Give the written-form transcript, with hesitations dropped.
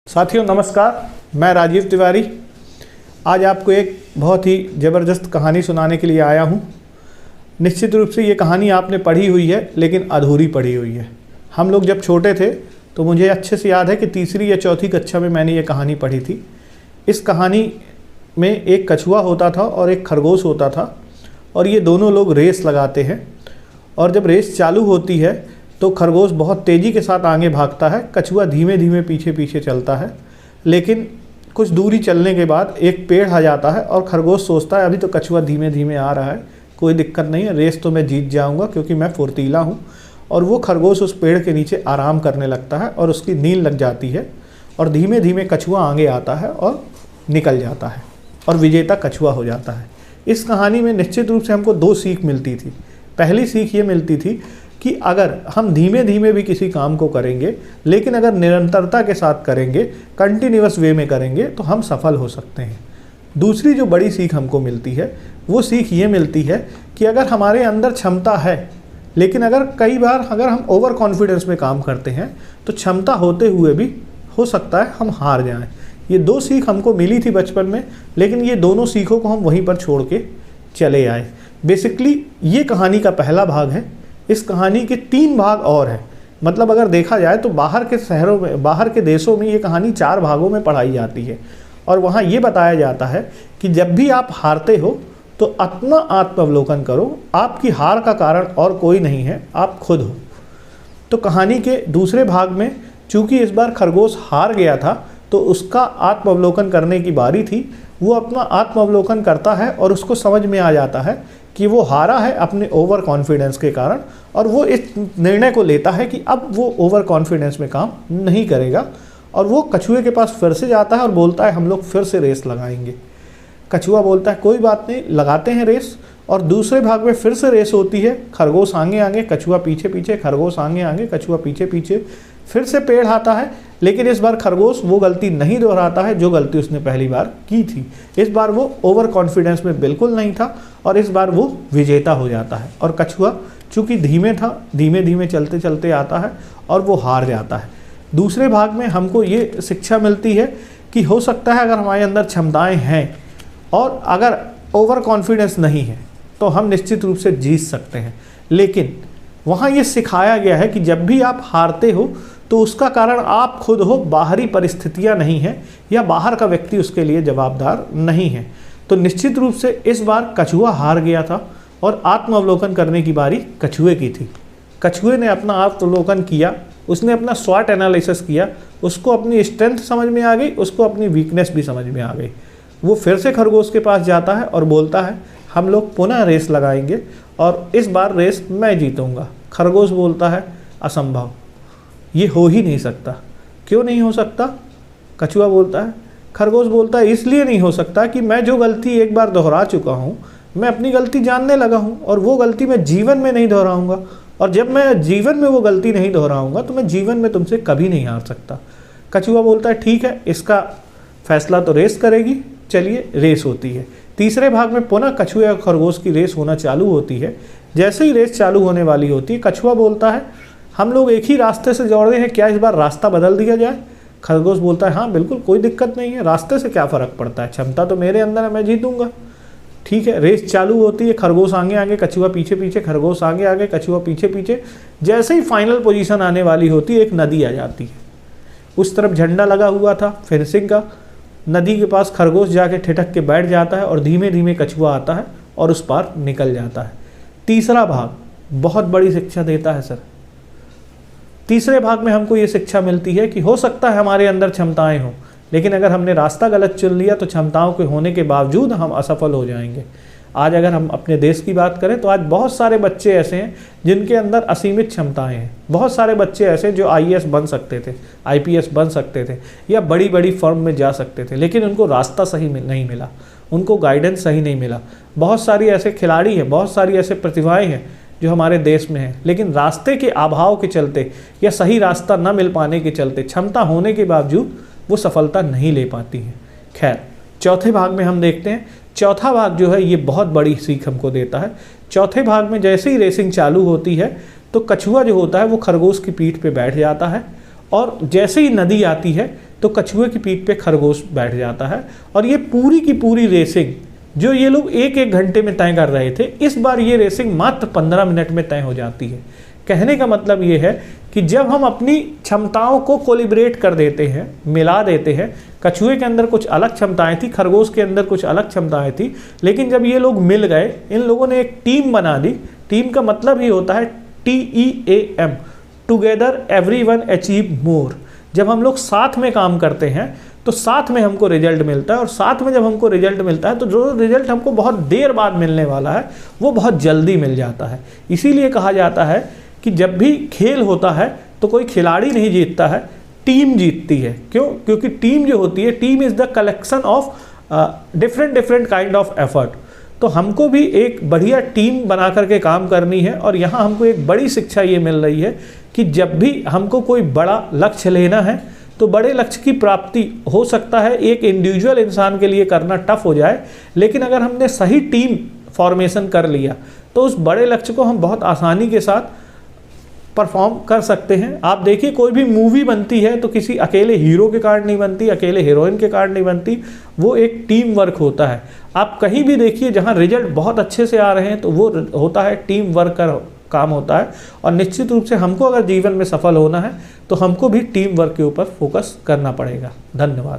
साथियों नमस्कार, मैं राजीव तिवारी आज आपको एक बहुत ही ज़बरदस्त कहानी सुनाने के लिए आया हूँ। निश्चित रूप से ये कहानी आपने पढ़ी हुई है लेकिन अधूरी पढ़ी हुई है। हम लोग जब छोटे थे तो मुझे अच्छे से याद है कि तीसरी या चौथी कक्षा में मैंने ये कहानी पढ़ी थी। इस कहानी में एक कछुआ होता था और एक खरगोश होता था और ये दोनों लोग रेस लगाते हैं और जब रेस चालू होती है तो खरगोश बहुत तेज़ी के साथ आगे भागता है, कछुआ धीमे धीमे पीछे पीछे चलता है। लेकिन कुछ दूरी चलने के बाद एक पेड़ आ जाता है और खरगोश सोचता है अभी तो कछुआ धीमे धीमे आ रहा है, कोई दिक्कत नहीं है, रेस तो मैं जीत जाऊंगा क्योंकि मैं फुर्तीला हूँ। और वो खरगोश उस पेड़ के नीचे आराम करने लगता है और उसकी नींद लग जाती है और धीमे धीमे कछुआ आगे आता है और निकल जाता है और विजेता कछुआ हो जाता है। इस कहानी में निश्चित रूप से हमको दो सीख मिलती थी। पहली सीख ये मिलती थी कि अगर हम धीमे धीमे भी किसी काम को करेंगे लेकिन अगर निरंतरता के साथ करेंगे, कंटिन्यूअस वे में करेंगे तो हम सफल हो सकते हैं। दूसरी जो बड़ी सीख हमको मिलती है वो सीख ये मिलती है कि अगर हमारे अंदर क्षमता है लेकिन अगर कई बार हम ओवर कॉन्फिडेंस में काम करते हैं तो क्षमता होते हुए भी हो सकता है हम हार जाएं। ये दो सीख हमको मिली थी बचपन में, लेकिन ये दोनों सीखों को हम वहीं पर छोड़ के चले आए। बेसिकली ये कहानी का पहला भाग है। इस कहानी के 3 भाग और हैं। मतलब अगर देखा जाए तो बाहर के शहरों में, बाहर के देशों में ये कहानी 4 भागों में पढ़ाई जाती है और वहाँ ये बताया जाता है कि जब भी आप हारते हो तो अपना आत्मावलोकन करो, आपकी हार का कारण और कोई नहीं है, आप खुद हो। तो कहानी के दूसरे भाग में चूँकि इस बार खरगोश हार गया था तो उसका आत्मावलोकन करने की बारी थी। वो अपना आत्मावलोकन करता है और उसको समझ में आ जाता है कि वो हारा है अपने ओवर कॉन्फिडेंस के कारण और वो इस निर्णय को लेता है कि अब वो ओवर कॉन्फिडेंस में काम नहीं करेगा और वो कछुए के पास फिर से जाता है और बोलता है हम लोग फिर से रेस लगाएंगे। कछुआ बोलता है कोई बात नहीं, लगाते हैं रेस। और दूसरे भाग में फिर से रेस होती है, खरगोश आगे आगे कछुआ पीछे पीछे, खरगोश आगे आगे कछुआ पीछे पीछे। फिर से पेड़ आता है लेकिन इस बार खरगोश वो गलती नहीं दोहराता है जो गलती उसने पहली बार की थी। इस बार वो ओवर कॉन्फिडेंस में बिल्कुल नहीं था और इस बार वो विजेता हो जाता है और कछुआ चूँकि धीमे था, धीमे धीमे चलते चलते आता है और वो हार जाता है। दूसरे भाग में हमको ये शिक्षा मिलती है कि हो सकता है अगर हमारे अंदर क्षमताएँ हैं और अगर ओवर कॉन्फिडेंस नहीं है तो हम निश्चित रूप से जीत सकते हैं। लेकिन वहाँ ये सिखाया गया है कि जब भी आप हारते हो तो उसका कारण आप खुद हो, बाहरी परिस्थितियाँ नहीं हैं या बाहर का व्यक्ति उसके लिए जवाबदार नहीं है। तो निश्चित रूप से इस बार कछुआ हार गया था और आत्मावलोकन करने की बारी कछुए की थी। कछुए ने अपना आत्मावलोकन किया, उसने अपना स्वॉट एनालिसिस किया, उसको अपनी स्ट्रेंथ समझ में आ गई, उसको अपनी वीकनेस भी समझ में आ गई। वो फिर से खरगोश के पास जाता है और बोलता है हम लोग पुनः रेस लगाएंगे और इस बार रेस मैं जीतूंगा। खरगोश बोलता है असंभव, ये हो ही नहीं सकता। क्यों नहीं हो सकता? कछुआ बोलता है। खरगोश बोलता है इसलिए नहीं हो सकता कि मैं जो गलती एक बार दोहरा चुका हूँ, मैं अपनी गलती जानने लगा हूँ और वो गलती मैं जीवन में नहीं दोहराऊँगा और जब मैं जीवन में वो गलती नहीं दोहराऊँगा तो मैं जीवन में तुमसे कभी नहीं हार सकता। कछुआ बोलता है ठीक है, इसका फैसला तो रेस करेगी। चलिए रेस होती है। तीसरे भाग में पुनः कछुए और खरगोश की रेस होना चालू होती है। जैसे ही रेस चालू होने वाली होती है कछुआ बोलता है हम लोग एक ही रास्ते से दौड़ रहे हैं, क्या इस बार रास्ता बदल दिया जाए? खरगोश बोलता है हाँ बिल्कुल, कोई दिक्कत नहीं है, रास्ते से क्या फ़र्क पड़ता है, क्षमता तो मेरे अंदर है, मैं जीतूंगा। ठीक है, रेस चालू होती है। खरगोश आगे आगे कछुआ पीछे पीछे, खरगोश आगे आगे कछुआ पीछे पीछे। जैसे ही फाइनल पोजीशन आने वाली होती है एक नदी आ जाती है। उस तरफ झंडा लगा हुआ था फेंसिंग का। नदी के पास खरगोश जाके ठिठक के बैठ जाता है और धीमे धीमे कछुआ आता है और उस पार निकल जाता है। तीसरा भाग बहुत बड़ी शिक्षा देता है सर। तीसरे भाग में हमको ये शिक्षा मिलती है कि हो सकता है हमारे अंदर क्षमताएं हों लेकिन अगर हमने रास्ता गलत चुन लिया तो क्षमताओं के होने के बावजूद हम असफल हो जाएंगे। आज अगर हम अपने देश की बात करें तो आज बहुत सारे बच्चे ऐसे हैं जिनके अंदर असीमित क्षमताएं हैं। बहुत सारे बच्चे ऐसे जो आईएएस बन सकते थे, आईपीएस बन सकते थे या बड़ी बड़ी फर्म में जा सकते थे, लेकिन उनको रास्ता सही नहीं मिला, उनको गाइडेंस सही नहीं मिला। बहुत सारी ऐसे खिलाड़ी हैं, बहुत सारी ऐसे प्रतिभाएँ हैं जो हमारे देश में हैं, लेकिन रास्ते के अभाव के चलते या सही रास्ता न मिल पाने के चलते क्षमता होने के बावजूद वो सफलता नहीं ले पाती हैं। खैर, चौथे भाग में हम देखते हैं। चौथा भाग जो है ये बहुत बड़ी सीख हमको देता है। चौथे भाग में जैसे ही रेसिंग चालू होती है तो कछुआ जो होता है वो खरगोश की पीठ पे बैठ जाता है और जैसे ही नदी आती है तो कछुए की पीठ पे खरगोश बैठ जाता है। और ये पूरी की पूरी रेसिंग जो ये लोग एक एक घंटे में तय कर रहे थे, इस बार ये रेसिंग मात्र 15 मिनट में तय हो जाती है। कहने का मतलब ये है कि जब हम अपनी क्षमताओं को कोलिब्रेट कर देते हैं, मिला देते हैं, कछुए के अंदर कुछ अलग क्षमताएं थी, खरगोश के अंदर कुछ अलग क्षमताएं थी, लेकिन जब ये लोग मिल गए, इन लोगों ने एक टीम बना दी। टीम का मतलब ही होता है TEAM, together everyone achieve more. जब हम लोग साथ में काम करते हैं तो साथ में हमको रिजल्ट मिलता है, और साथ में जब हमको रिजल्ट मिलता है तो जो रिजल्ट हमको बहुत देर बाद मिलने वाला है वो बहुत जल्दी मिल जाता है। इसीलिए कहा जाता है कि जब भी खेल होता है तो कोई खिलाड़ी नहीं जीतता है, टीम जीतती है। क्यों? क्योंकि टीम जो होती है, team is the collection of different kind of effort. तो हमको भी एक बढ़िया टीम बना करके काम करनी है। और यहाँ हमको एक बड़ी शिक्षा ये मिल रही है कि जब भी हमको कोई बड़ा लक्ष्य लेना है तो बड़े लक्ष्य की प्राप्ति हो सकता है एक इंडिविजुअल इंसान के लिए करना टफ हो जाए, लेकिन अगर हमने सही टीम फॉर्मेशन कर लिया तो उस बड़े लक्ष्य को हम बहुत आसानी के साथ परफॉर्म कर सकते हैं। आप देखिए, कोई भी मूवी बनती है तो किसी अकेले हीरो के कारण नहीं बनती, अकेले हीरोइन के कारण नहीं बनती, वो एक टीम वर्क होता है। आप कहीं भी देखिए जहाँ रिजल्ट बहुत अच्छे से आ रहे हैं तो वो होता है टीम वर्क का काम होता है। और निश्चित रूप से हमको अगर जीवन में सफल होना है तो हमको भी टीम वर्क के ऊपर फोकस करना पड़ेगा। धन्यवाद।